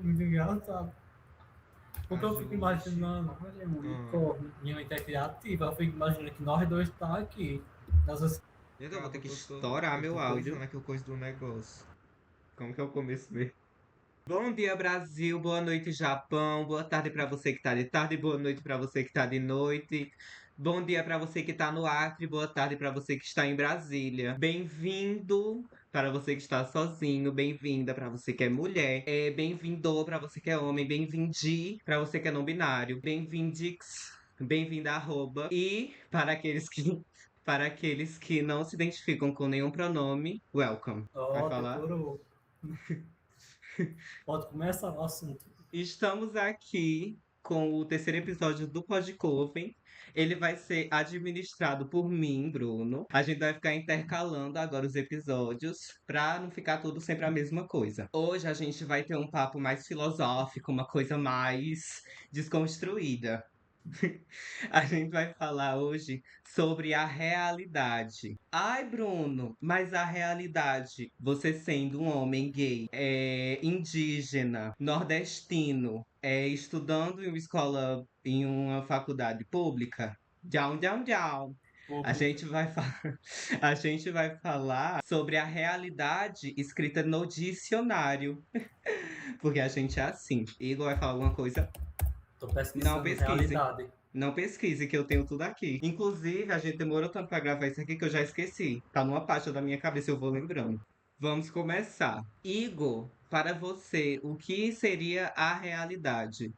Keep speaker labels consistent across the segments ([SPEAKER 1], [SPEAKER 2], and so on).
[SPEAKER 1] Muito engraçado. Porque
[SPEAKER 2] A
[SPEAKER 1] eu fico
[SPEAKER 2] Justi.
[SPEAKER 1] imaginando, olha, um
[SPEAKER 2] Ah.
[SPEAKER 1] unicórnio, minha mente é criativa, eu fico imaginando que nós dois tá aqui. Nessas
[SPEAKER 2] Então eu vou ter
[SPEAKER 1] acaba
[SPEAKER 2] que
[SPEAKER 1] que
[SPEAKER 2] estourar
[SPEAKER 1] eu
[SPEAKER 2] meu
[SPEAKER 1] tô
[SPEAKER 2] áudio,
[SPEAKER 1] coisa.
[SPEAKER 2] né? Que eu coisa do negócio. Como que é o começo mesmo? Bom dia, Brasil. Boa noite, Japão. Boa tarde para você que tá de tarde. Boa noite para você que tá de noite. Bom dia para você que tá no Acre. Boa tarde para você que está em Brasília. Bem-vindo para você que está sozinho. Bem-vinda para você que é mulher. Bem-vindo para você que é homem. Bem-vindi para você que é não binário. Bem-vindix. Bem-vinda, arroba. E para aqueles que não se identificam com nenhum pronome, welcome. Vai
[SPEAKER 1] Ó,
[SPEAKER 2] falar?
[SPEAKER 1] decorou. Pode começar o assunto.
[SPEAKER 2] Estamos aqui com o terceiro episódio do Podcoven. Ele vai ser administrado por mim, Bruno. A gente vai ficar intercalando agora os episódios para não ficar tudo sempre a mesma coisa. Hoje a gente vai ter um papo mais filosófico, uma coisa mais desconstruída. A gente vai falar hoje sobre a realidade. Ai, Bruno, mas a realidade, você sendo um homem gay, indígena, nordestino, estudando em uma escola, em uma faculdade pública, tchau, tchau, tchau. A
[SPEAKER 1] Pública.
[SPEAKER 2] gente vai a gente vai falar sobre a realidade escrita no dicionário, porque a gente é assim. Igor vai falar alguma coisa?
[SPEAKER 1] Tô
[SPEAKER 2] Não
[SPEAKER 1] pesquisando
[SPEAKER 2] pesquise.
[SPEAKER 1] realidade.
[SPEAKER 2] Não pesquise, que eu tenho tudo aqui. Inclusive, a gente demorou tanto pra gravar isso aqui que eu já esqueci. Tá numa pasta da minha cabeça, eu vou lembrando. Vamos começar. Igor, para você, o que seria a realidade?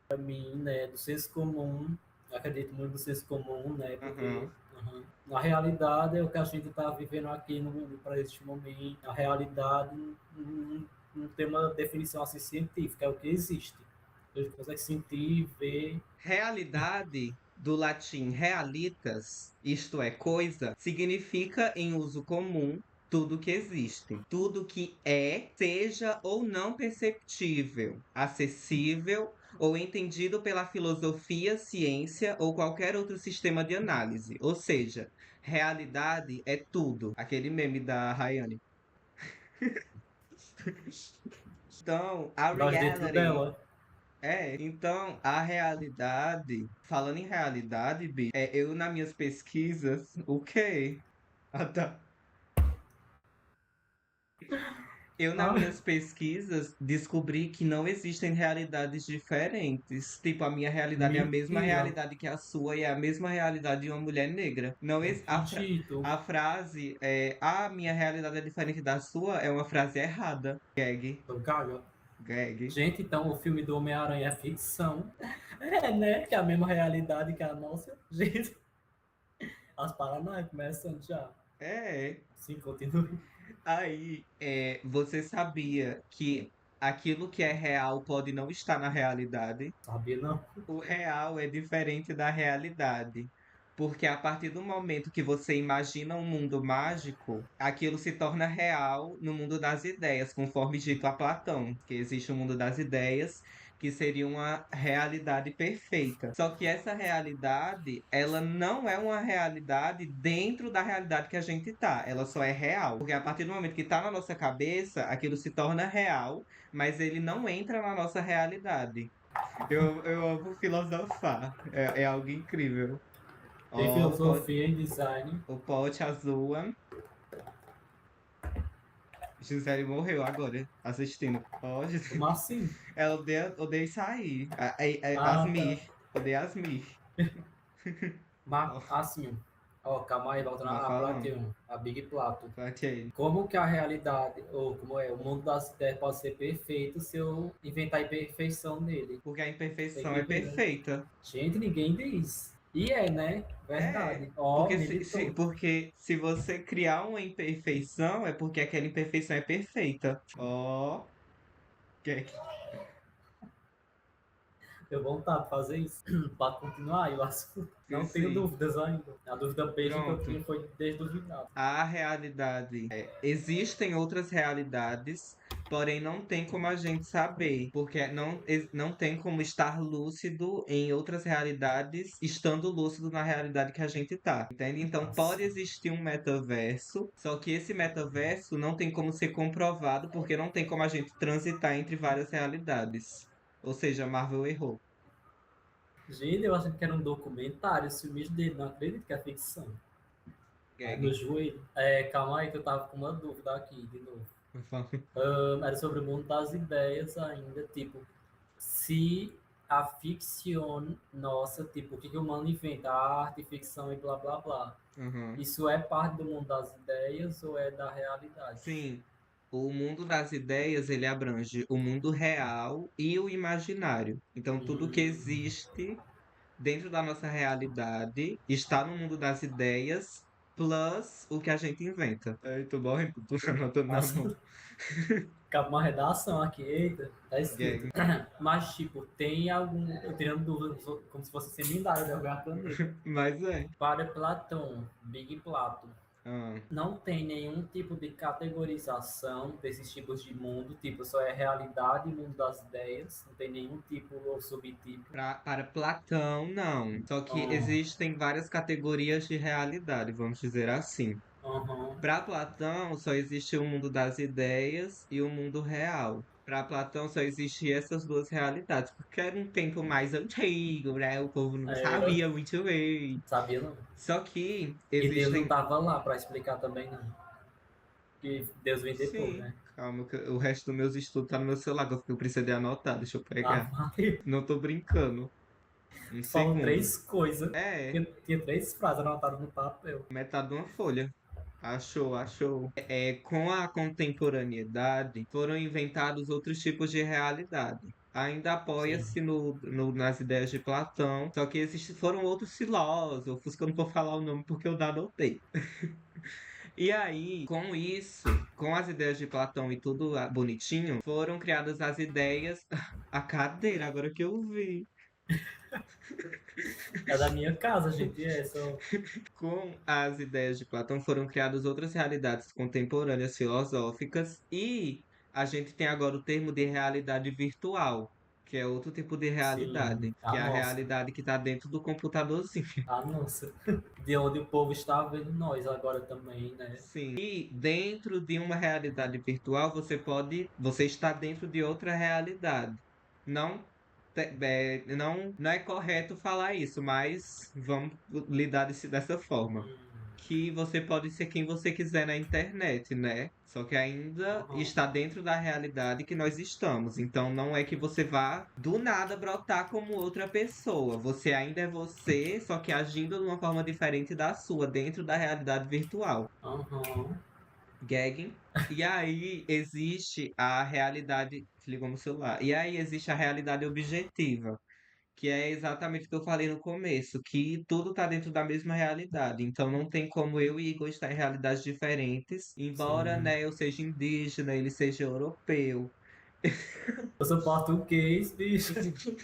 [SPEAKER 1] Pra mim, né, do senso comum, eu acredito muito no senso comum, né, porque
[SPEAKER 2] Aham.
[SPEAKER 1] na realidade é o que a gente está vivendo aqui para este momento. A realidade não tem uma definição assim científica, é o que existe. A gente consegue sentir, ver.
[SPEAKER 2] Realidade, do latim realitas, isto é, coisa, significa em uso comum tudo que existe, tudo que é, seja ou não perceptível, acessível ou entendido pela filosofia, ciência ou qualquer outro sistema de análise. Ou seja, realidade é tudo. Aquele meme da Rayane. Então, a
[SPEAKER 1] Nós dentro
[SPEAKER 2] reality
[SPEAKER 1] dela.
[SPEAKER 2] então, a realidade, falando em realidade, bicho, eu nas minhas pesquisas, o quê? Ah, tá. Eu nas
[SPEAKER 1] Ah,
[SPEAKER 2] minhas pesquisas descobri que não existem realidades diferentes. Tipo, a minha realidade é a mesma
[SPEAKER 1] mentira.
[SPEAKER 2] realidade que a sua e é a mesma realidade de uma mulher negra. Não
[SPEAKER 1] Não
[SPEAKER 2] ex-
[SPEAKER 1] acredito.
[SPEAKER 2] a frase a minha realidade é diferente da sua é uma frase errada. Gag,
[SPEAKER 1] Tô caga.
[SPEAKER 2] gag.
[SPEAKER 1] Gente, então o filme do Homem-Aranha é ficção. É, né? Que é a mesma realidade que a nossa. Gente, as paranoias começam já.
[SPEAKER 2] É.
[SPEAKER 1] Sim, continue.
[SPEAKER 2] Aí, você sabia que aquilo que é real pode não estar na realidade?
[SPEAKER 1] Sabia não?
[SPEAKER 2] O real é diferente da realidade. Porque a partir do momento que você imagina um mundo mágico, aquilo se torna real no mundo das ideias, conforme dito a Platão, que existe o mundo das ideias, que seria uma realidade perfeita. Só que essa realidade, ela não é uma realidade dentro da realidade que a gente tá, ela só é real. Porque a partir do momento que tá na nossa cabeça, aquilo se torna real, mas ele não entra na nossa realidade. Eu amo filosofar. É algo incrível.
[SPEAKER 1] Tem
[SPEAKER 2] Ó,
[SPEAKER 1] filosofia e design.
[SPEAKER 2] o pote azul. Gisele morreu agora, assistindo. Ó,
[SPEAKER 1] Como
[SPEAKER 2] Gisele.
[SPEAKER 1] assim?
[SPEAKER 2] Ela odeia sair.
[SPEAKER 1] Ah, tá.
[SPEAKER 2] Asmir. Odeia Asmir.
[SPEAKER 1] Mas,
[SPEAKER 2] Ó,
[SPEAKER 1] assim, ó, calma aí, voltando
[SPEAKER 2] vai
[SPEAKER 1] a
[SPEAKER 2] falando.
[SPEAKER 1] Platão, a Big Plato.
[SPEAKER 2] Bate aí.
[SPEAKER 1] Como que a realidade, ou como é, o mundo das ideias pode ser perfeito se eu inventar a imperfeição nele?
[SPEAKER 2] Porque a
[SPEAKER 1] Tem
[SPEAKER 2] imperfeição
[SPEAKER 1] que
[SPEAKER 2] é
[SPEAKER 1] ver, né?
[SPEAKER 2] perfeita.
[SPEAKER 1] Gente, ninguém diz. E é, né?
[SPEAKER 2] É.
[SPEAKER 1] Verdade. Ó,
[SPEAKER 2] Porque
[SPEAKER 1] militou.
[SPEAKER 2] porque se você criar uma imperfeição, é porque aquela imperfeição é perfeita. Ó, que é que-
[SPEAKER 1] Eu vou vontade de fazer isso. Para continuar aí o assunto. Não tenho
[SPEAKER 2] sim.
[SPEAKER 1] dúvidas ainda. A dúvida besta que eu
[SPEAKER 2] Pronto.
[SPEAKER 1] tinha foi desduvidado.
[SPEAKER 2] A realidade. Existem outras realidades porém não tem como a gente saber, porque não tem como estar lúcido em outras realidades, estando lúcido na realidade que a gente tá, entende? Então pode
[SPEAKER 1] Nossa.
[SPEAKER 2] existir um metaverso, só que esse metaverso não tem como ser comprovado, porque não tem como a gente transitar entre várias realidades. Ou seja, Marvel errou.
[SPEAKER 1] Gente, eu achei que era um documentário, os filmes dele, não acredito que é ficção. Ai, meu
[SPEAKER 2] Gag.
[SPEAKER 1] joelho. Calma aí que eu tava com uma dúvida aqui, de novo. Era sobre o mundo das ideias ainda, tipo, se a ficção nossa, tipo, o que o humano inventa, a arte, ficção e blá blá blá,
[SPEAKER 2] Uhum.
[SPEAKER 1] isso é parte do mundo das ideias ou é da realidade?
[SPEAKER 2] Sim, o mundo das ideias, ele abrange o mundo real e o imaginário. Então, tudo que
[SPEAKER 1] Hum,
[SPEAKER 2] existe dentro da nossa realidade está no mundo das ideias, plus o que a gente inventa. Ai, tô morrendo, tô anotando na mão.
[SPEAKER 1] nossa, acaba uma redação aqui, eita, tá escrito.
[SPEAKER 2] Gag.
[SPEAKER 1] Mas, tipo, tem algum, eu tirando dúvidas, como se fosse seminário de alguma planeta.
[SPEAKER 2] Mas é.
[SPEAKER 1] Para Platão, Big Plato,
[SPEAKER 2] Ah,
[SPEAKER 1] não tem nenhum tipo de categorização desses tipos de mundo, tipo, só é realidade e mundo das ideias, não tem nenhum tipo ou subtipo.
[SPEAKER 2] para Platão, não. Só que
[SPEAKER 1] Aham,
[SPEAKER 2] existem várias categorias de realidade, vamos dizer assim.
[SPEAKER 1] aham,
[SPEAKER 2] Para Platão, só existe o mundo das ideias e o mundo real. Para Platão, só existiam essas duas realidades, porque era um tempo mais antigo, né? O povo não
[SPEAKER 1] era,
[SPEAKER 2] sabia muito bem.
[SPEAKER 1] sabia não?
[SPEAKER 2] Só que
[SPEAKER 1] E Deus não
[SPEAKER 2] existem.
[SPEAKER 1] estava lá para explicar também, não. Que Deus vem depois,
[SPEAKER 2] Sim,
[SPEAKER 1] né?
[SPEAKER 2] calma, que o resto dos meus estudos tá no meu celular, que eu preciso de anotar, deixa eu
[SPEAKER 1] Ah,
[SPEAKER 2] pegar. Não tô brincando. Um
[SPEAKER 1] falou
[SPEAKER 2] segundo.
[SPEAKER 1] três coisas,
[SPEAKER 2] É,
[SPEAKER 1] tinha três frases anotadas no papel.
[SPEAKER 2] metade de uma folha. Achou, achou. Com a contemporaneidade, foram inventados outros tipos de realidade. Ainda
[SPEAKER 1] Sim.
[SPEAKER 2] apoia-se nas ideias de Platão, só que foram outros filósofos, que eu não vou falar o nome porque eu anotei. E aí, com isso, com as ideias de Platão e tudo bonitinho, foram criadas as ideias. A cadeira, agora que eu vi.
[SPEAKER 1] É da minha casa, gente, é só.
[SPEAKER 2] Com as ideias de Platão foram criadas outras realidades contemporâneas filosóficas e a gente tem agora o termo de realidade virtual, que é outro tipo de
[SPEAKER 1] Sim,
[SPEAKER 2] realidade, que
[SPEAKER 1] a
[SPEAKER 2] é a
[SPEAKER 1] nossa.
[SPEAKER 2] realidade que está dentro do computadorzinho.
[SPEAKER 1] A nossa. De onde o povo está vendo nós agora também, né?
[SPEAKER 2] Sim. E dentro de uma realidade virtual, você está dentro de outra realidade. Não, não é correto falar isso, mas vamos lidar dessa forma. Que você pode ser quem você quiser na internet, né? Só que ainda
[SPEAKER 1] Aham.
[SPEAKER 2] está dentro da realidade que nós estamos. Então não é que você vá do nada brotar como outra pessoa. Você ainda é você, só que agindo de uma forma diferente da sua, dentro da realidade virtual.
[SPEAKER 1] Aham.
[SPEAKER 2] Gagging. E aí existe a realidade. Ligou no celular. E aí existe a realidade objetiva, que é exatamente o que eu falei no começo, que tudo está dentro da mesma realidade. Então não tem como eu e Igor estar em realidades diferentes, embora,
[SPEAKER 1] Sim.
[SPEAKER 2] né, eu seja indígena, ele seja europeu.
[SPEAKER 1] Eu sou português, bicho.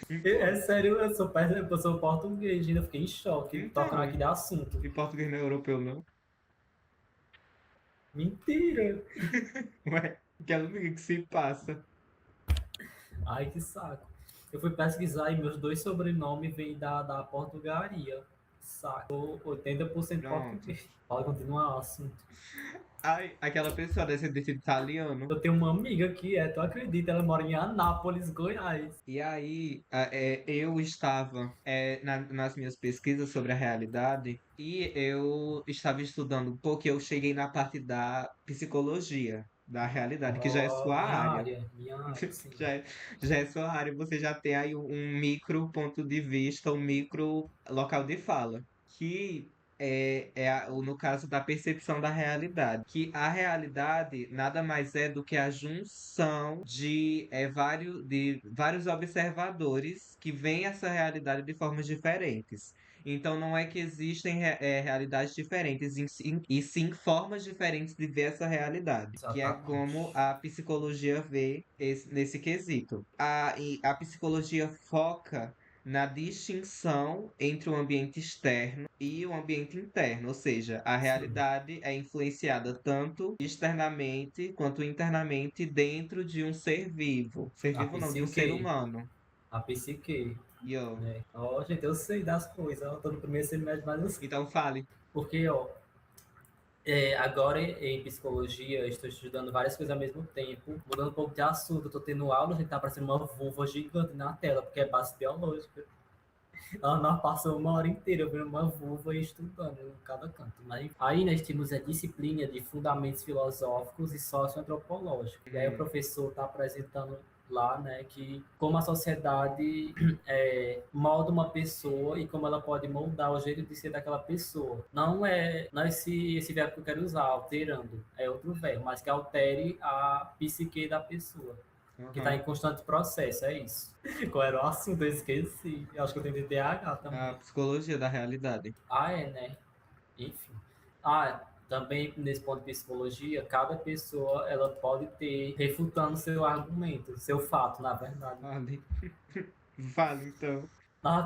[SPEAKER 1] É
[SPEAKER 2] Então,
[SPEAKER 1] sério, eu sou português, ainda fiquei em choque, tocando aqui
[SPEAKER 2] então,
[SPEAKER 1] de assunto.
[SPEAKER 2] em português não é europeu, não.
[SPEAKER 1] Mentira!
[SPEAKER 2] Ué, aquela amiga que se passa.
[SPEAKER 1] Ai, que saco. Eu fui pesquisar e meus dois sobrenomes vêm da Portugalia. Saco. Sou 80%
[SPEAKER 2] Pronto.
[SPEAKER 1] português. Pode continuar o assunto.
[SPEAKER 2] Ai, aquela pessoa descendente de italiano.
[SPEAKER 1] Eu tenho uma amiga que tu acredita, ela mora em Anápolis, Goiás.
[SPEAKER 2] E aí, eu estava nas minhas pesquisas sobre a realidade e eu estava estudando um pouco e eu cheguei na parte da psicologia da realidade, que já é
[SPEAKER 1] Ó,
[SPEAKER 2] sua área.
[SPEAKER 1] minha área, sim.
[SPEAKER 2] Já é, já é sua área, você já tem aí um micro ponto de vista, um micro local de fala, que no caso da percepção da realidade, que a realidade nada mais é do que a junção de vários observadores que veem essa realidade de formas diferentes. Então não é que existem realidades diferentes, e sim formas diferentes de ver essa realidade, que é como
[SPEAKER 1] Exatamente.
[SPEAKER 2] a psicologia vê nesse quesito. E a psicologia foca na distinção entre o ambiente externo e o ambiente interno, ou seja, a
[SPEAKER 1] Sim,
[SPEAKER 2] realidade é influenciada tanto externamente quanto internamente dentro de um ser
[SPEAKER 1] a
[SPEAKER 2] vivo não, de um ser
[SPEAKER 1] psique,
[SPEAKER 2] humano.
[SPEAKER 1] a psique,
[SPEAKER 2] Yo.
[SPEAKER 1] né? Ó, gente, eu sei das coisas, eu tô no primeiro semestre, mas eu sei.
[SPEAKER 2] Então fale.
[SPEAKER 1] Porque, ó, agora em psicologia, eu estou estudando várias coisas ao mesmo tempo, mudando um pouco de assunto, eu tô tendo aula, a gente tá parecendo uma vulva gigante na tela, porque é base biológica. Nós passamos uma hora inteira vendo uma vulva e estudando em cada canto. Mas aí nós temos a disciplina de fundamentos filosóficos e socioantropológicos. E aí o
[SPEAKER 2] Hum,
[SPEAKER 1] professor está apresentando lá, né, que como a sociedade molda uma pessoa e como ela pode moldar o jeito de ser daquela pessoa. Não é esse verbo que eu quero usar, alterando, é outro verbo, mas que altere a psique da pessoa que está
[SPEAKER 2] aham.
[SPEAKER 1] em constante processo, é isso. Qual era o assunto? Eu esqueci. Eu acho que eu tenho TDAH
[SPEAKER 2] A
[SPEAKER 1] também.
[SPEAKER 2] psicologia da realidade.
[SPEAKER 1] Ah, é, né? Enfim. Também nesse ponto de psicologia, cada pessoa ela pode ter refutando seu argumento, seu fato, na verdade.
[SPEAKER 2] Fale. Fale, então.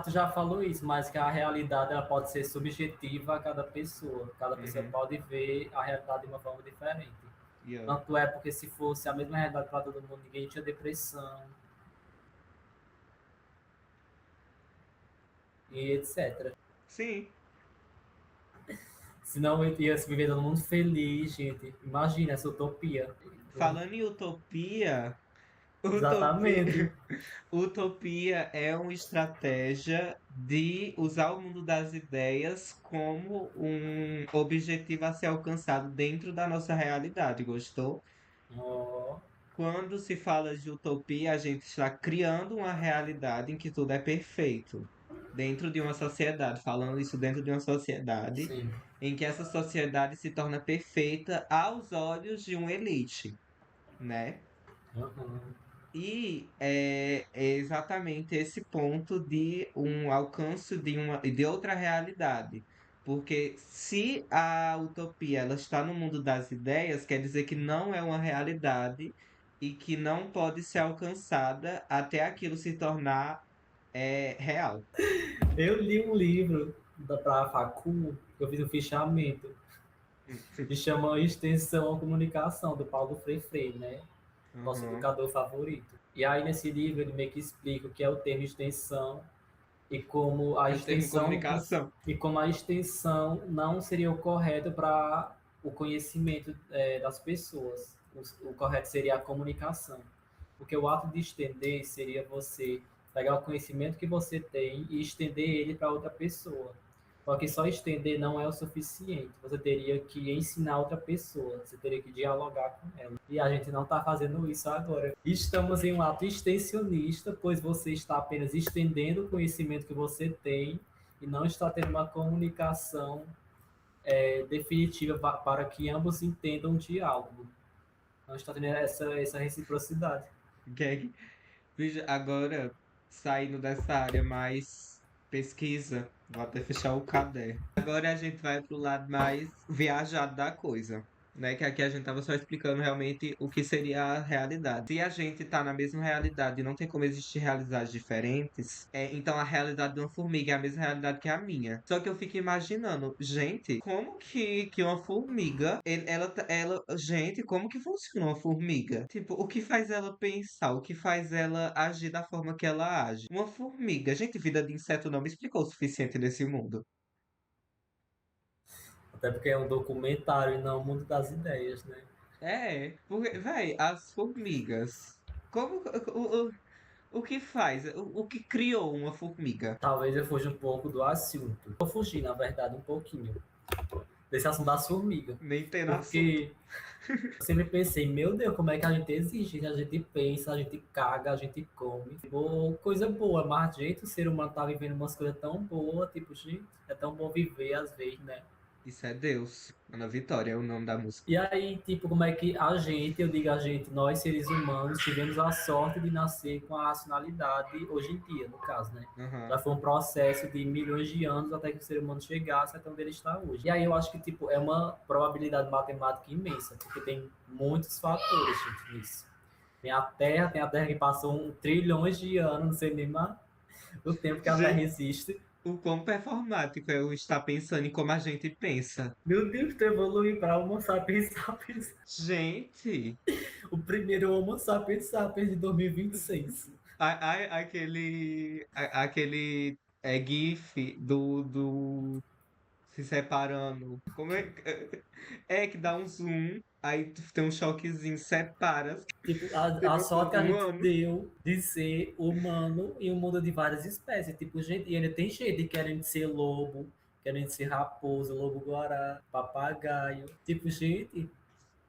[SPEAKER 1] Tu já falou isso, mas que a realidade ela pode ser subjetiva a cada pessoa. Cada pessoa
[SPEAKER 2] Uhum.
[SPEAKER 1] pode ver a realidade de uma forma diferente.
[SPEAKER 2] Yo.
[SPEAKER 1] Tanto é porque se fosse a mesma realidade para todo mundo, ninguém tinha depressão e etc.
[SPEAKER 2] Sim.
[SPEAKER 1] Senão eu ia se viver todo mundo feliz, gente. Imagina essa utopia.
[SPEAKER 2] Falando em utopia, utopia,
[SPEAKER 1] Exatamente.
[SPEAKER 2] utopia é uma estratégia de usar o mundo das ideias como um objetivo a ser alcançado dentro da nossa realidade, gostou?
[SPEAKER 1] Oh,
[SPEAKER 2] Quando se fala de utopia, a gente está criando uma realidade em que tudo é perfeito. Dentro de uma sociedade, falando isso dentro de uma sociedade,
[SPEAKER 1] sim.
[SPEAKER 2] em que essa sociedade se torna perfeita aos olhos de uma elite, né?
[SPEAKER 1] Uhum.
[SPEAKER 2] E é exatamente esse ponto de um alcance de outra realidade. Porque se a utopia ela está no mundo das ideias, quer dizer que não é uma realidade e que não pode ser alcançada até aquilo se tornar real.
[SPEAKER 1] Eu li um livro para a Facul, eu fiz um fichamento, que chama Extensão à Comunicação, do Paulo Freire, né? Nosso
[SPEAKER 2] Uhum.
[SPEAKER 1] educador favorito. E aí, nesse livro, ele meio que explica o que é o termo extensão e como a
[SPEAKER 2] É o termo
[SPEAKER 1] extensão
[SPEAKER 2] comunicação.
[SPEAKER 1] não seria o correto para o conhecimento das pessoas. O correto seria a comunicação. Porque o ato de estender seria você pegar o conhecimento que você tem e estender ele para outra pessoa. Só que só estender não é o suficiente. Você teria que ensinar outra pessoa, você teria que dialogar com ela. E a gente não está fazendo isso agora. Estamos em um ato extensionista, pois você está apenas estendendo o conhecimento que você tem e não está tendo uma comunicação definitiva para que ambos entendam o diálogo. Não está tendo essa reciprocidade.
[SPEAKER 2] Gag. Veja, agora, saindo dessa área mais pesquisa, vou até fechar o caderno. Agora a gente vai pro lado mais viajado da coisa, né? Que aqui a gente tava só explicando realmente o que seria a realidade. Se a gente tá na mesma realidade e não tem como existir realidades diferentes, então a realidade de uma formiga é a mesma realidade que a minha. Só que eu fico imaginando, gente, como que uma formiga, gente, como que funciona uma formiga? Tipo, o que faz ela pensar? O que faz ela agir da forma que ela age? Uma formiga, gente, vida de inseto não me explicou o suficiente nesse mundo.
[SPEAKER 1] Até porque é um documentário e não o mundo das ideias, né?
[SPEAKER 2] É, porque, véi, as formigas. Como o que faz? O que criou uma formiga?
[SPEAKER 1] Talvez eu fuja um pouco do assunto. Vou fugir, na verdade, um pouquinho desse assunto das formigas.
[SPEAKER 2] Nem tem assunto.
[SPEAKER 1] Porque eu sempre pensei, meu Deus, como é que a gente existe? A gente pensa, a gente caga, a gente come. Tipo, coisa boa, mas jeito o ser humano tá vivendo umas coisas tão boas, tipo, gente, é tão bom viver às vezes, né?
[SPEAKER 2] Isso é Deus. Ana Vitória é o nome da música.
[SPEAKER 1] E aí, tipo, como é que a gente, eu digo a gente, nós seres humanos, tivemos a sorte de nascer com a racionalidade hoje em dia, no caso, né?
[SPEAKER 2] Aham.
[SPEAKER 1] Já foi um processo de milhões de anos até que o ser humano chegasse até onde ele está hoje. E aí eu acho que, tipo, é uma probabilidade matemática imensa, porque tem muitos fatores, gente, nisso. Tem a Terra que passou trilhões de anos, não sei nem mais. O tempo que a Terra
[SPEAKER 2] Gente,
[SPEAKER 1] existe.
[SPEAKER 2] o quão performático é o estar pensando em como a gente pensa.
[SPEAKER 1] Meu Deus, tu evoluiu para Homo sapiens sapiens.
[SPEAKER 2] Gente,
[SPEAKER 1] O primeiro Homo sapiens sapiens de 2026.
[SPEAKER 2] aquele GIF do se separando. Como é? É que dá um zoom, aí tu tem um choquezinho, separa.
[SPEAKER 1] Tipo,
[SPEAKER 2] Tem
[SPEAKER 1] a sorte que a
[SPEAKER 2] um
[SPEAKER 1] gente
[SPEAKER 2] ano.
[SPEAKER 1] deu de ser humano em um mundo de várias espécies. Tipo, gente, e ainda tem gente querendo ser lobo, querendo ser raposa, lobo-guará, papagaio. Tipo, gente,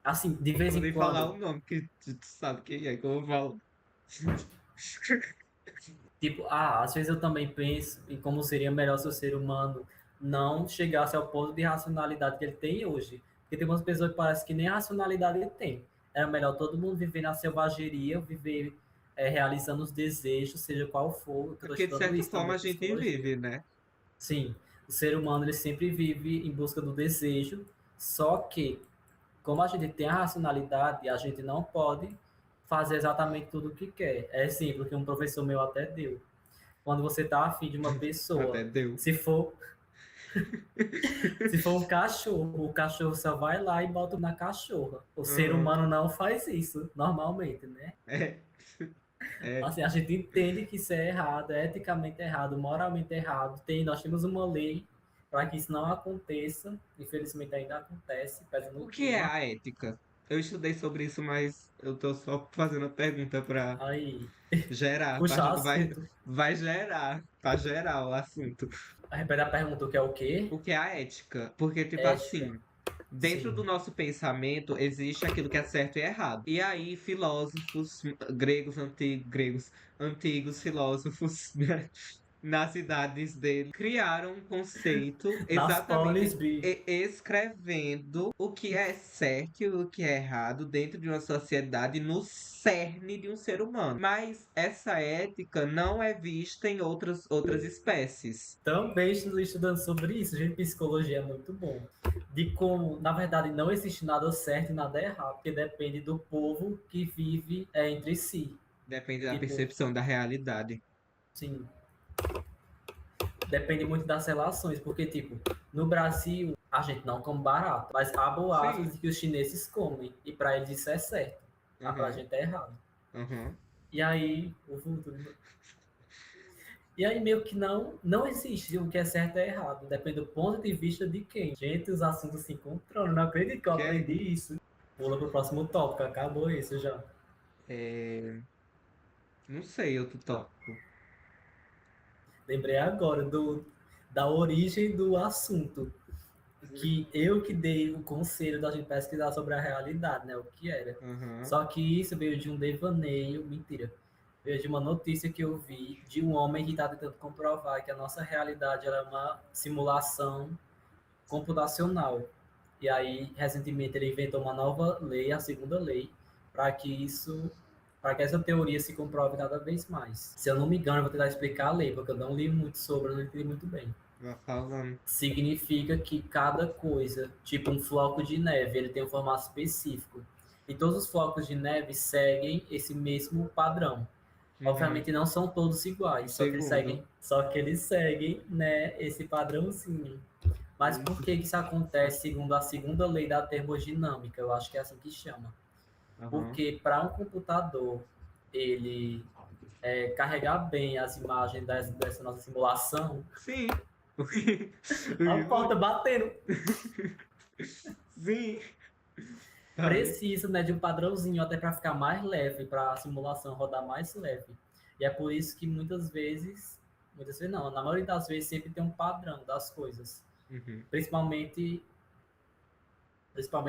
[SPEAKER 1] assim, de
[SPEAKER 2] Não
[SPEAKER 1] vez
[SPEAKER 2] vou
[SPEAKER 1] em
[SPEAKER 2] nem falar
[SPEAKER 1] quando,
[SPEAKER 2] o nome, que tu sabe quem é que eu vou falar.
[SPEAKER 1] tipo, às vezes eu também penso em como seria melhor se o ser humano não chegasse ao ponto de racionalidade que ele tem hoje. Porque tem umas pessoas que parece que nem racionalidade ele tem. Era melhor todo mundo viver na selvageria, viver realizando os desejos, seja qual for. Eu
[SPEAKER 2] É
[SPEAKER 1] estou
[SPEAKER 2] porque, de
[SPEAKER 1] estudando
[SPEAKER 2] certa
[SPEAKER 1] isso
[SPEAKER 2] forma,
[SPEAKER 1] também,
[SPEAKER 2] a gente
[SPEAKER 1] psicologia.
[SPEAKER 2] vive, né?
[SPEAKER 1] Sim, o ser humano ele sempre vive em busca do desejo, só que, como a gente tem a racionalidade, a gente não pode fazer exatamente tudo o que quer. É exemplo que um professor meu até deu. Quando você está afim de uma
[SPEAKER 2] Até
[SPEAKER 1] pessoa,
[SPEAKER 2] deu.
[SPEAKER 1] se for, se for um cachorro, o cachorro só vai lá e bota na cachorra. O ser
[SPEAKER 2] Aham.
[SPEAKER 1] humano não faz isso, normalmente, né?
[SPEAKER 2] É, é.
[SPEAKER 1] Assim, a gente entende que isso é errado, é eticamente errado, moralmente errado. Nós temos uma lei para que isso não aconteça. Infelizmente ainda acontece, pesa no
[SPEAKER 2] O que é
[SPEAKER 1] clima.
[SPEAKER 2] a ética? Eu estudei sobre isso, mas eu tô só fazendo a pergunta pra
[SPEAKER 1] Aí,
[SPEAKER 2] gerar. A
[SPEAKER 1] puxar
[SPEAKER 2] gente
[SPEAKER 1] assunto.
[SPEAKER 2] vai gerar, pra gerar o assunto.
[SPEAKER 1] Repete a pergunta, o que é o quê?
[SPEAKER 2] O que é a ética? Porque, tipo
[SPEAKER 1] Ética.
[SPEAKER 2] assim, dentro do
[SPEAKER 1] Sim.
[SPEAKER 2] nosso pensamento existe aquilo que é certo e errado. E aí, filósofos gregos, antigos filósofos, né, nas cidades dele, criaram um conceito
[SPEAKER 1] Nas polis,
[SPEAKER 2] exatamente
[SPEAKER 1] bi.
[SPEAKER 2] escrevendo o que é certo e o que é errado dentro de uma sociedade no cerne de um ser humano. Mas essa ética não é vista em outras espécies.
[SPEAKER 1] Também estou estudando sobre isso, gente. Psicologia é muito bom. De como, na verdade, não existe nada certo e nada errado, porque depende do povo que vive entre si.
[SPEAKER 2] Depende da
[SPEAKER 1] Tipo,
[SPEAKER 2] percepção da realidade.
[SPEAKER 1] sim, depende muito das relações, porque, tipo, no Brasil, a gente não come barato, mas há boatos
[SPEAKER 2] Sim.
[SPEAKER 1] de que os chineses comem, e para eles isso é certo, mas para a
[SPEAKER 2] Aham.
[SPEAKER 1] gente é errado.
[SPEAKER 2] Aham.
[SPEAKER 1] E aí, meio que não existe o que é certo e errado, depende do ponto de vista de quem. Gente, os assuntos se encontrando, não acredito que eu
[SPEAKER 2] Que é,
[SPEAKER 1] aprendi isso. Pula pro próximo tópico, acabou isso já.
[SPEAKER 2] é, não sei, outro tópico.
[SPEAKER 1] Lembrei agora da origem do assunto. Que eu que dei o conselho da gente pesquisar sobre a realidade, né? O que era.
[SPEAKER 2] Aham.
[SPEAKER 1] Só que isso veio de um devaneio, mentira. Veio de uma notícia que eu vi de um homem que está tentando comprovar que a nossa realidade ela é uma simulação computacional. E aí, recentemente, ele inventou uma nova lei, a segunda lei, para que isso, para que essa teoria se comprove cada vez mais. Se eu não me engano, eu vou tentar explicar a lei, porque eu não li muito sobre, eu não entendi muito bem.
[SPEAKER 2] Vai falando.
[SPEAKER 1] Significa que cada coisa, tipo um floco de neve, ele tem um formato específico. E todos os flocos de neve seguem esse mesmo padrão.
[SPEAKER 2] Uhum.
[SPEAKER 1] Obviamente não são todos iguais,
[SPEAKER 2] Segundo.
[SPEAKER 1] só que eles seguem, né, esse padrãozinho. Mas por que isso acontece segundo a segunda lei da termodinâmica? Eu acho que é assim que chama.
[SPEAKER 2] Aham.
[SPEAKER 1] Porque para um computador ele carregar bem as imagens dessa nossa simulação,
[SPEAKER 2] Sim.
[SPEAKER 1] a porta batendo,
[SPEAKER 2] Sim. Ai.
[SPEAKER 1] precisa, né, de um padrãozinho até para ficar mais leve, para a simulação rodar mais leve. E é por isso que muitas vezes não, na maioria das vezes sempre tem um padrão das coisas.
[SPEAKER 2] Uhum.
[SPEAKER 1] Principalmente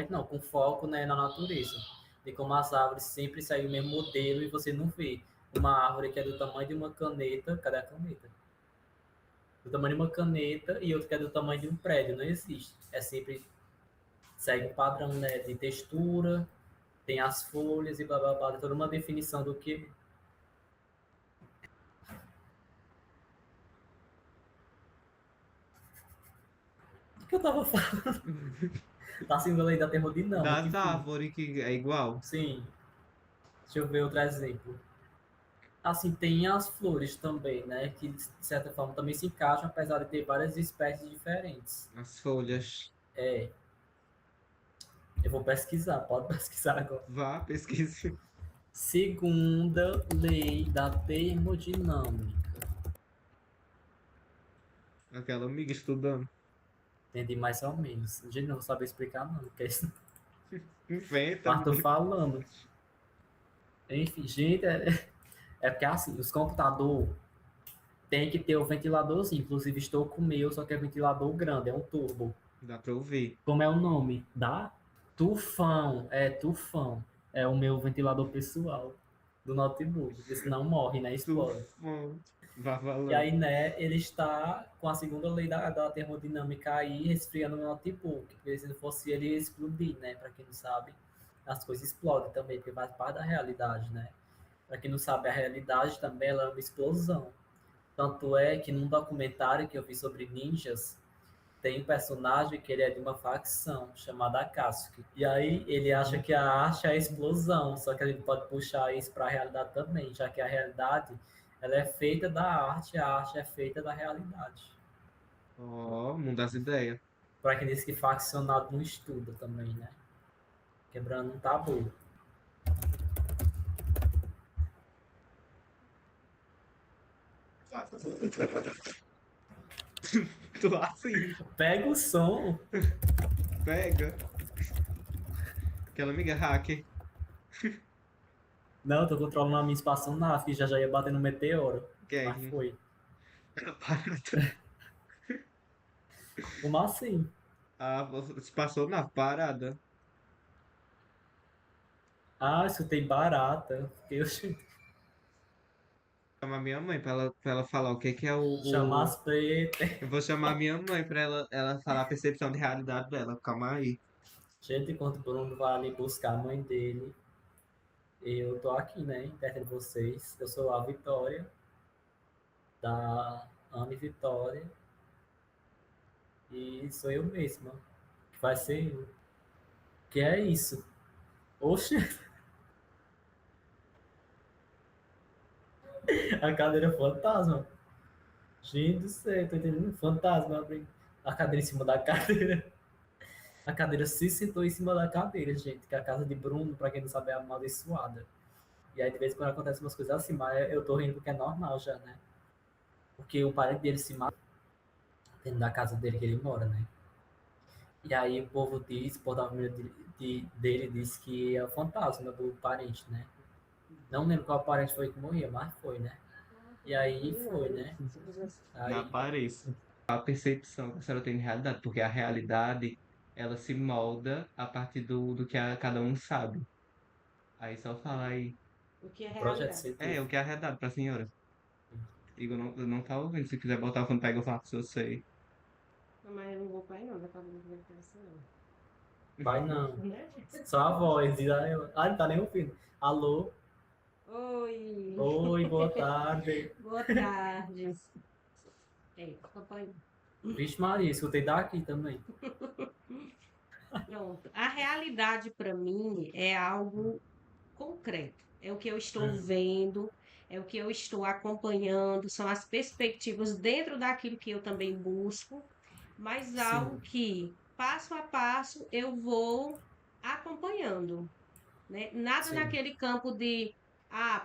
[SPEAKER 1] não, com foco, né, na natureza. De como as árvores sempre seguem o mesmo modelo e você não vê uma árvore que é do tamanho de uma caneta, cadê a caneta? Do tamanho de uma caneta e outra que é do tamanho de um prédio, não existe. É sempre, segue um padrão, né, de textura, tem as folhas e blá blá blá, tem toda uma definição do que eu tava falando. Tá sendo a lei da termodinâmica,
[SPEAKER 2] Das
[SPEAKER 1] enfim.
[SPEAKER 2] árvores que é igual.
[SPEAKER 1] Sim, deixa eu ver outro exemplo. Assim, tem as flores também, né? Que de certa forma também se encaixam, apesar de ter várias espécies diferentes.
[SPEAKER 2] As folhas.
[SPEAKER 1] É, eu vou pesquisar, pode pesquisar agora.
[SPEAKER 2] Vá, pesquise.
[SPEAKER 1] Segunda lei da termodinâmica.
[SPEAKER 2] Aquela amiga estudando.
[SPEAKER 1] Entendi mais ou menos. Gente, não vou saber explicar, não, porque isso
[SPEAKER 2] Inventa,
[SPEAKER 1] mas tô
[SPEAKER 2] menino.
[SPEAKER 1] falando. Enfim, gente, é porque assim, os computadores têm que ter o ventiladorzinho. Inclusive, estou com o meu, só que é ventilador grande, é um turbo.
[SPEAKER 2] Dá pra ouvir.
[SPEAKER 1] Como é o nome? Da Tufão. É Tufão. É o meu ventilador pessoal do notebook. Porque senão morre, né? Explode.
[SPEAKER 2] Tufão. Vá
[SPEAKER 1] E
[SPEAKER 2] falando.
[SPEAKER 1] aí, né, ele está com a segunda lei da termodinâmica aí, resfriando o meu notebook. Porque se não fosse ele, ia explodir, né? Para quem não sabe, as coisas explodem também, porque faz parte da realidade, né? Para quem não sabe, a realidade também ela é uma explosão. Tanto é que num documentário que eu vi sobre ninjas, tem um personagem que ele é de uma facção chamada Akatsuki. E aí ele acha que a arte é a explosão, só que a gente pode puxar isso para a realidade também, já que a realidade ela é feita da arte, a arte é feita da realidade.
[SPEAKER 2] Ó, mundo das ideias.
[SPEAKER 1] Para quem diz que faccionado não estuda também, né? Quebrando um tabu.
[SPEAKER 2] Tu assim,
[SPEAKER 1] Pega o som.
[SPEAKER 2] pega. Aquela amiga hacker.
[SPEAKER 1] Não, eu tô controlando a minha espaçonave, que já ia bater no meteoro. Mas
[SPEAKER 2] Quem?
[SPEAKER 1] foi.
[SPEAKER 2] Parada.
[SPEAKER 1] Como assim?
[SPEAKER 2] Ah, você passou na parada.
[SPEAKER 1] Ah, escutei barata. Fiquei
[SPEAKER 2] Chamar minha mãe pra ela falar o que que é
[SPEAKER 1] chamar
[SPEAKER 2] o...
[SPEAKER 1] as pretas.
[SPEAKER 2] Eu vou chamar minha mãe pra ela falar a percepção de realidade dela. Calma aí.
[SPEAKER 1] Gente, enquanto o Bruno vai ali buscar a mãe dele, eu tô aqui, né, perto de vocês. Eu sou a Vitória, da Anne Vitória, e sou eu mesma, que vai ser eu. Que é isso? Oxe, a cadeira fantasma. Gente do céu, tô entendendo. Fantasma, a cadeira em cima da cadeira. A cadeira se sentou em cima da cadeira, gente, que é a casa de Bruno, pra quem não sabe, é amaldiçoada. E aí, de vez em quando acontece umas coisas assim, mas eu tô rindo porque é normal já, né? Porque o parente dele se mata dentro da casa dele que ele mora, né? E aí o povo diz, o povo da família dele diz que é o fantasma do parente, né? Não lembro qual parente foi que morreu, mas foi, né? E aí foi, né?
[SPEAKER 2] Não
[SPEAKER 1] Aí,
[SPEAKER 2] apareça. A percepção que a senhora tem de realidade, porque a realidade, ela se molda a partir do que cada um sabe. Aí só falar aí.
[SPEAKER 3] O que é
[SPEAKER 1] projeto
[SPEAKER 3] realidade?
[SPEAKER 2] É, o
[SPEAKER 1] científico.
[SPEAKER 2] que é a realidade pra senhora? Igor não tá ouvindo. Se quiser botar o fone, pega o fato, eu sei.
[SPEAKER 3] Não, mas eu não vou pra aí não, da casa do governo dessa não.
[SPEAKER 1] Vai não.
[SPEAKER 3] Né?
[SPEAKER 1] Só a voz, diz aí, ah, não tá nem ouvindo. Alô?
[SPEAKER 3] Oi,
[SPEAKER 1] Oi, boa tarde.
[SPEAKER 3] boa tarde. Ei, papai.
[SPEAKER 1] Vixe Maria, escutei daqui também.
[SPEAKER 3] Pronto. A realidade para mim é algo concreto. É o que eu estou vendo, é o que eu estou acompanhando, são as perspectivas dentro daquilo que eu também busco, mas algo
[SPEAKER 1] Sim,
[SPEAKER 3] que passo a passo eu vou acompanhando, né? Nada
[SPEAKER 1] sim,
[SPEAKER 3] naquele campo de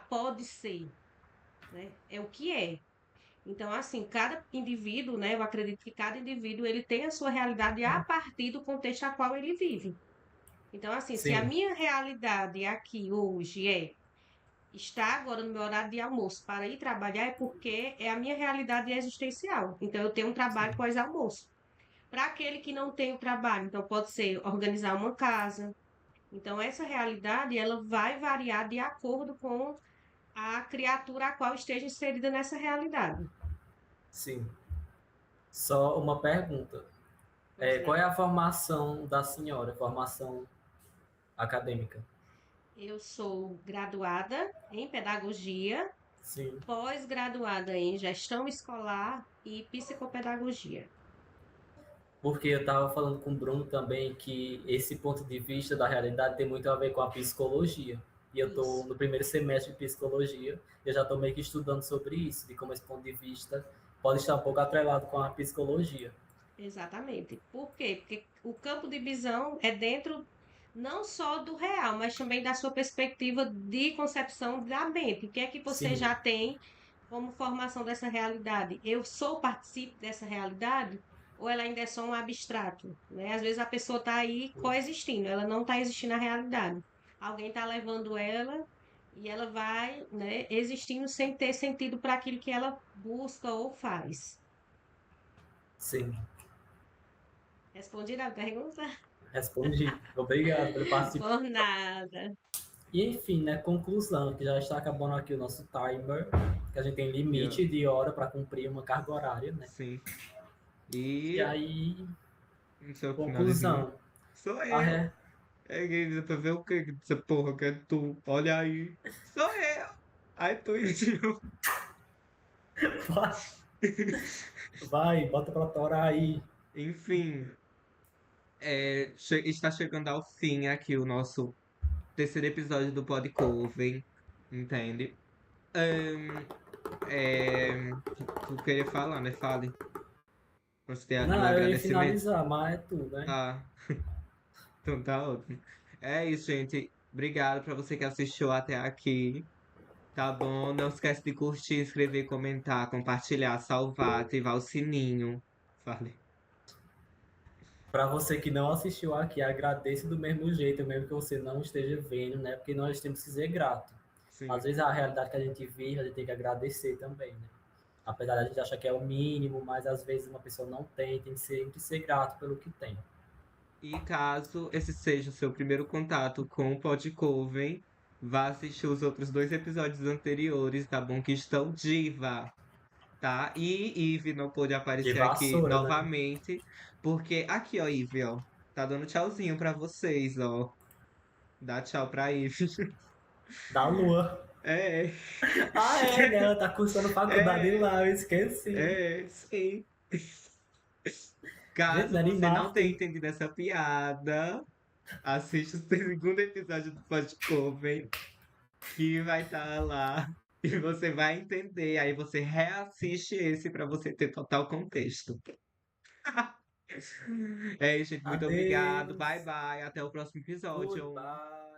[SPEAKER 3] pode ser, né? É o que é. Então, assim, cada indivíduo, né? Eu acredito que cada indivíduo ele tem a sua realidade a partir do contexto a qual ele vive. Então, assim, se a
[SPEAKER 1] sim,
[SPEAKER 3] minha realidade aqui hoje estar agora no meu horário de almoço para ir trabalhar, é porque é a minha realidade existencial. Então, eu tenho um trabalho
[SPEAKER 1] sim,
[SPEAKER 3] pós-almoço. Para aquele que não tem o trabalho, então pode ser organizar uma casa. Então, essa realidade, ela vai variar de acordo com a criatura a qual esteja inserida nessa realidade.
[SPEAKER 1] sim. Só uma pergunta.
[SPEAKER 3] Pois
[SPEAKER 1] Qual
[SPEAKER 3] não.
[SPEAKER 1] é a formação da senhora? Formação acadêmica?
[SPEAKER 3] Eu sou graduada em pedagogia,
[SPEAKER 1] Sim.
[SPEAKER 3] pós-graduada em gestão escolar e psicopedagogia.
[SPEAKER 1] Porque eu estava falando com o Bruno também que esse ponto de vista da realidade tem muito a ver com a psicologia. E eu tô
[SPEAKER 3] Isso.
[SPEAKER 1] no primeiro semestre de psicologia. Eu já tô meio que estudando sobre isso, de como esse ponto de vista pode estar um pouco atrelado com a psicologia.
[SPEAKER 3] Exatamente. Por quê? Porque o campo de visão é dentro não só do real, mas também da sua perspectiva de concepção da mente. O que é que você
[SPEAKER 1] Sim,
[SPEAKER 3] já tem como formação dessa realidade? Eu sou participe dessa realidade? Ou ela ainda é só um abstrato, né? Às vezes a pessoa está aí coexistindo, ela não está existindo na realidade. Alguém está levando ela e ela vai, né, existindo sem ter sentido para aquilo que ela busca ou faz.
[SPEAKER 1] sim.
[SPEAKER 3] Respondida a pergunta?
[SPEAKER 1] Respondi. Obrigado pelo participar.
[SPEAKER 3] Por nada.
[SPEAKER 1] E enfim, né, conclusão, que já está acabando aqui o nosso timer, que a gente tem
[SPEAKER 2] Yeah,
[SPEAKER 1] limite de hora para cumprir uma carga horária, né?
[SPEAKER 2] sim.
[SPEAKER 1] E
[SPEAKER 2] E
[SPEAKER 1] aí,
[SPEAKER 2] seu finalzinho.
[SPEAKER 1] conclusão.
[SPEAKER 2] Sou
[SPEAKER 1] A
[SPEAKER 2] eu.
[SPEAKER 1] re...
[SPEAKER 2] É que pra ver o que dessa porra que é tu. Olha aí. Sou eu. Aí tu idiota.
[SPEAKER 1] Vai, bota pra torar aí.
[SPEAKER 2] Enfim, está chegando ao fim aqui o nosso terceiro episódio do Podcoven, entende? Ahn, tu queria falar, né? Fale. Você tem algum
[SPEAKER 1] Não, eu ia
[SPEAKER 2] agradecimento?
[SPEAKER 1] finalizar, mas é tu, né?
[SPEAKER 2] Ah, então tá ótimo. É isso, gente. Obrigado pra você que assistiu até aqui. Tá bom? Não esquece de curtir, inscrever, comentar, compartilhar, salvar, ativar o sininho. Fale.
[SPEAKER 1] Para você que não assistiu aqui, agradeço do mesmo jeito, mesmo que você não esteja vendo, né? Porque nós temos que ser grato. Às
[SPEAKER 2] Sim.
[SPEAKER 1] vezes a realidade que a gente vive, a gente tem que agradecer também, né? Apesar da gente achar que é o mínimo, mas às vezes uma pessoa não tem que sempre ser grato pelo que tem.
[SPEAKER 2] E caso esse seja o seu primeiro contato com o Podcoven, vá assistir os outros dois episódios anteriores, tá bom? Que estão diva, tá? E Ive não pôde
[SPEAKER 1] De
[SPEAKER 2] aparecer aqui
[SPEAKER 1] vassoura, né?
[SPEAKER 2] novamente, porque aqui, ó, Ive, ó, tá dando tchauzinho pra vocês, ó. Dá tchau pra Ive.
[SPEAKER 1] Da lua.
[SPEAKER 2] É,
[SPEAKER 1] Ah, é, né? Ela tá cursando faculdade
[SPEAKER 2] é,
[SPEAKER 1] lá, eu esqueci.
[SPEAKER 2] sim.
[SPEAKER 1] Gente,
[SPEAKER 2] Caso
[SPEAKER 1] não era em
[SPEAKER 2] você não tenha
[SPEAKER 1] Marte.
[SPEAKER 2] entendido essa piada, assista o segundo episódio do Podcoven, que vai estar lá e você vai entender. Aí você reassiste esse para você ter total contexto. É isso, gente. Muito obrigado. Bye,
[SPEAKER 1] Adeus.
[SPEAKER 2] bye. Até o próximo episódio.
[SPEAKER 1] Goodbye.